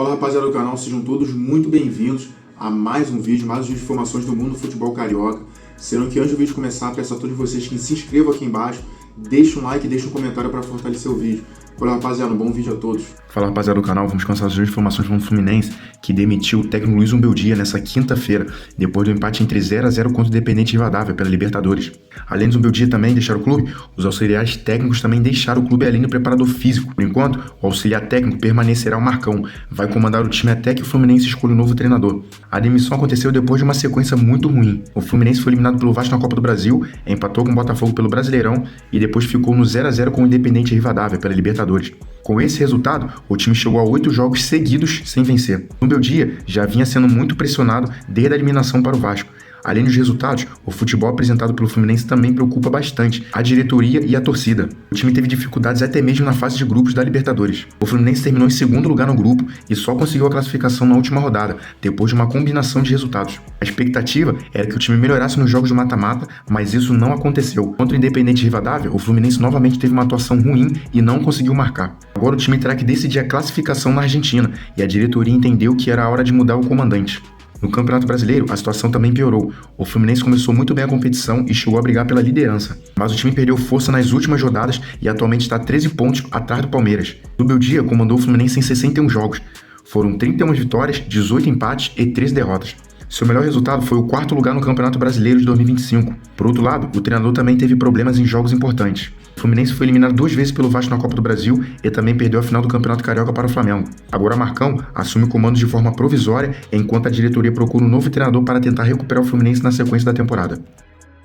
Fala rapaziada do canal, sejam todos muito bem-vindos a mais um vídeo de informações do mundo do futebol carioca. Sendo que antes do vídeo começar, peço a todos vocês que se inscrevam aqui embaixo, deixem um like e deixem um comentário para fortalecer o vídeo. Olá rapaziada, um bom vídeo a todos. Fala rapaziada do canal, vamos começar as informações do Fluminense, que demitiu o técnico Luiz Umbeldia nessa quinta-feira, depois do empate entre 0-0 contra o Independente Rivadavia pela Libertadores. Além do Umbeldia também deixar o clube, os auxiliares técnicos também deixaram o clube além do preparador físico. Por enquanto, o auxiliar técnico permanecerá o Marcão, vai comandar o time até que o Fluminense escolha um novo treinador. A demissão aconteceu depois de uma sequência muito ruim. O Fluminense foi eliminado pelo Vasco na Copa do Brasil, empatou com o Botafogo pelo Brasileirão e depois ficou no 0-0 com o Independente Rivadavia pela Libertadores. Com esse resultado, o time chegou a 8 jogos seguidos sem vencer. O Umbeldia já vinha sendo muito pressionado desde a eliminação para o Vasco. Além dos resultados, o futebol apresentado pelo Fluminense também preocupa bastante a diretoria e a torcida. O time teve dificuldades até mesmo na fase de grupos da Libertadores. O Fluminense terminou em segundo lugar no grupo e só conseguiu a classificação na última rodada, depois de uma combinação de resultados. A expectativa era que o time melhorasse nos jogos do mata-mata, mas isso não aconteceu. Contra o Independente Rivadavia, o Fluminense novamente teve uma atuação ruim e não conseguiu marcar. Agora o time terá que decidir a classificação na Argentina e a diretoria entendeu que era a hora de mudar o comandante. No Campeonato Brasileiro, a situação também piorou. O Fluminense começou muito bem a competição e chegou a brigar pela liderança. Mas o time perdeu força nas últimas rodadas e atualmente está a 13 pontos atrás do Palmeiras. O Umbeldia comandou o Fluminense em 61 jogos. Foram 31 vitórias, 18 empates e 13 derrotas. Seu melhor resultado foi o 4º lugar no Campeonato Brasileiro de 2025. Por outro lado, o treinador também teve problemas em jogos importantes. O Fluminense foi eliminado 2 vezes pelo Vasco na Copa do Brasil e também perdeu a final do Campeonato Carioca para o Flamengo. Agora Marcão assume o comando de forma provisória, enquanto a diretoria procura um novo treinador para tentar recuperar o Fluminense na sequência da temporada.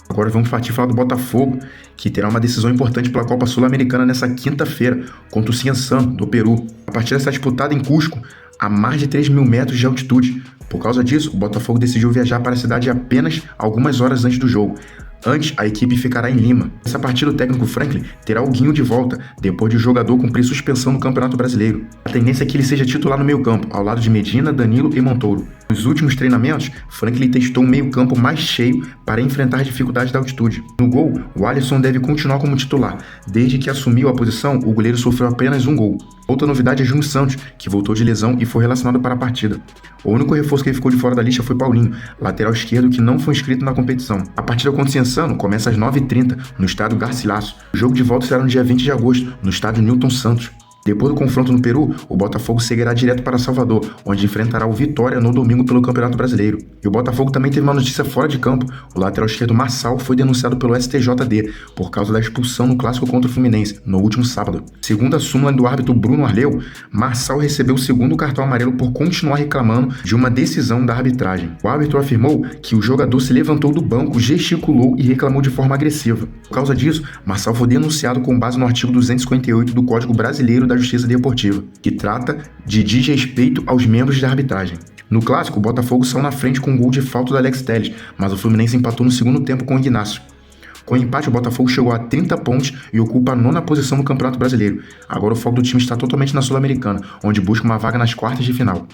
Agora vamos partir falar do Botafogo, que terá uma decisão importante pela Copa Sul-Americana nessa quinta-feira, contra o Ciançan, do Peru. A partida está disputada em Cusco, a mais de 3.000 metros de altitude. Por causa disso, o Botafogo decidiu viajar para a cidade apenas algumas horas antes do jogo. Antes, a equipe ficará em Lima. Nessa partida, o técnico Franklin terá o Guinho de volta, depois de o jogador cumprir suspensão no Campeonato Brasileiro. A tendência é que ele seja titular no meio-campo, ao lado de Medina, Danilo e Montoro. Nos últimos treinamentos, Franklin testou um meio-campo mais cheio para enfrentar dificuldades da altitude. No gol, o Alisson deve continuar como titular. Desde que assumiu a posição, o goleiro sofreu apenas um gol. Outra novidade é Júnior Santos, que voltou de lesão e foi relacionado para a partida. O único reforço que ficou de fora da lista foi Paulinho, lateral esquerdo que não foi inscrito na competição. A partida contra o Ciançano começa às 9h30 no estádio Garcilaso. O jogo de volta será no dia 20 de agosto, no estádio Newton Santos. Depois do confronto no Peru, o Botafogo seguirá direto para Salvador, onde enfrentará o Vitória no domingo pelo Campeonato Brasileiro. E o Botafogo também teve uma notícia fora de campo. O lateral esquerdo Marçal foi denunciado pelo STJD por causa da expulsão no clássico contra o Fluminense, no último sábado. Segundo a súmula do árbitro Bruno Arleu, Marçal recebeu o segundo cartão amarelo por continuar reclamando de uma decisão da arbitragem. O árbitro afirmou que o jogador se levantou do banco, gesticulou e reclamou de forma agressiva. Por causa disso, Marçal foi denunciado com base no artigo 258 do Código Brasileiro da Justiça Deportiva, que trata de desrespeito aos membros da arbitragem. No clássico, o Botafogo saiu na frente com um gol de falta do Alex Telles, mas o Fluminense empatou no segundo tempo com o Ignacio. Com o empate, o Botafogo chegou a 30 pontos e ocupa a 9ª posição no Campeonato Brasileiro. Agora o foco do time está totalmente na Sul-Americana, onde busca uma vaga nas quartas de final.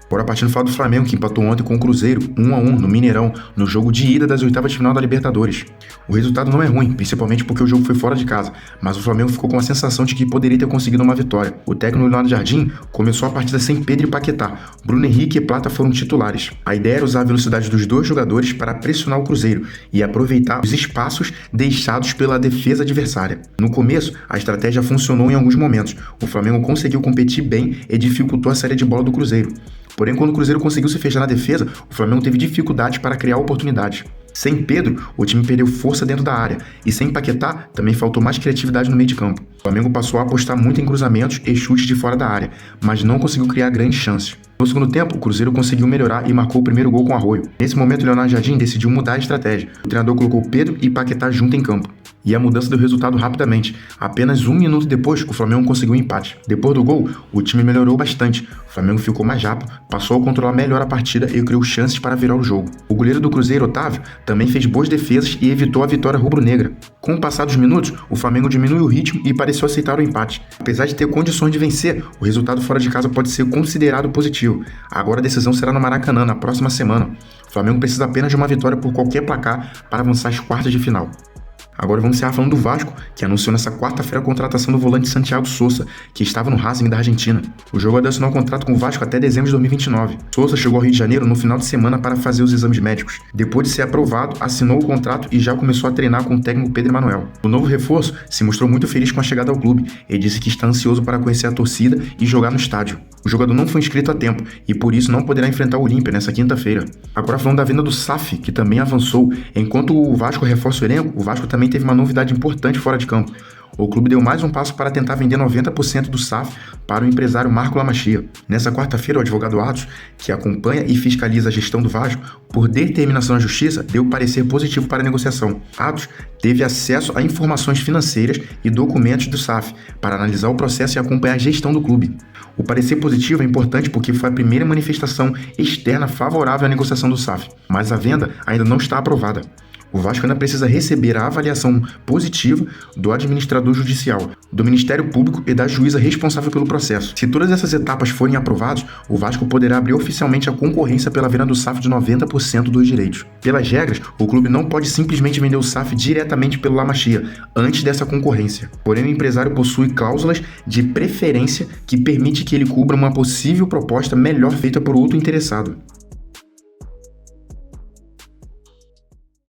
Agora partindo falar do Flamengo, que empatou ontem com o Cruzeiro, 1-1 no Mineirão, no jogo de ida das oitavas de final da Libertadores. O resultado não é ruim, principalmente porque o jogo foi fora de casa, mas o Flamengo ficou com a sensação de que poderia ter conseguido uma vitória. O técnico Leonardo Jardim começou a partida sem Pedro e Paquetá. Bruno Henrique e Plata foram titulares. A ideia era usar a velocidade dos dois jogadores para pressionar o Cruzeiro e aproveitar os espaços deixados pela defesa adversária. No começo, a estratégia funcionou em alguns momentos. O Flamengo conseguiu competir bem e dificultou a saída de bola do Cruzeiro. Porém, quando o Cruzeiro conseguiu se fechar na defesa, o Flamengo teve dificuldades para criar oportunidades. Sem Pedro, o time perdeu força dentro da área, e sem Paquetá, também faltou mais criatividade no meio de campo. O Flamengo passou a apostar muito em cruzamentos e chutes de fora da área, mas não conseguiu criar grandes chances. No segundo tempo, o Cruzeiro conseguiu melhorar e marcou o primeiro gol com Arroio. Nesse momento, o Leonardo Jardim decidiu mudar a estratégia. O treinador colocou Pedro e Paquetá junto em campo. E a mudança deu resultado rapidamente. Apenas 1 minuto depois, o Flamengo conseguiu um empate. Depois do gol, o time melhorou bastante. O Flamengo ficou mais rápido, passou a controlar melhor a partida e criou chances para virar o jogo. O goleiro do Cruzeiro, Otávio, também fez boas defesas e evitou a vitória rubro-negra. Com o passar dos minutos, o Flamengo diminuiu o ritmo e pareceu aceitar o empate. Apesar de ter condições de vencer, o resultado fora de casa pode ser considerado positivo. Agora a decisão será no Maracanã, na próxima semana. O Flamengo precisa apenas de uma vitória por qualquer placar para avançar às quartas de final. Agora vamos encerrar falando do Vasco, que anunciou nessa quarta-feira a contratação do volante Santiago Sousa, que estava no Racing da Argentina. O jogador assinou um contrato com o Vasco até dezembro de 2029. Sousa chegou ao Rio de Janeiro no final de semana para fazer os exames médicos. Depois de ser aprovado, assinou o contrato e já começou a treinar com o técnico Pedro Emanuel. O novo reforço se mostrou muito feliz com a chegada ao clube e disse que está ansioso para conhecer a torcida e jogar no estádio. O jogador não foi inscrito a tempo e por isso não poderá enfrentar o Olímpia nessa quinta-feira. Agora falando da venda do SAF, que também avançou. Enquanto o Vasco reforça o elenco, o Vasco também teve uma novidade importante fora de campo. O clube deu mais um passo para tentar vender 90% do SAF para o empresário Marco Lamachia. Nessa quarta-feira, o advogado Atos, que acompanha e fiscaliza a gestão do Vasco, por determinação da Justiça, deu parecer positivo para a negociação. Atos teve acesso a informações financeiras e documentos do SAF para analisar o processo e acompanhar a gestão do clube. O parecer positivo é importante porque foi a primeira manifestação externa favorável à negociação do SAF, mas a venda ainda não está aprovada. O Vasco ainda precisa receber a avaliação positiva do administrador judicial, do Ministério Público e da juíza responsável pelo processo. Se todas essas etapas forem aprovadas, o Vasco poderá abrir oficialmente a concorrência pela venda do SAF de 90% dos direitos. Pelas regras, o clube não pode simplesmente vender o SAF diretamente pelo Lamachia, antes dessa concorrência. Porém, o empresário possui cláusulas de preferência que permite que ele cubra uma possível proposta melhor feita por outro interessado.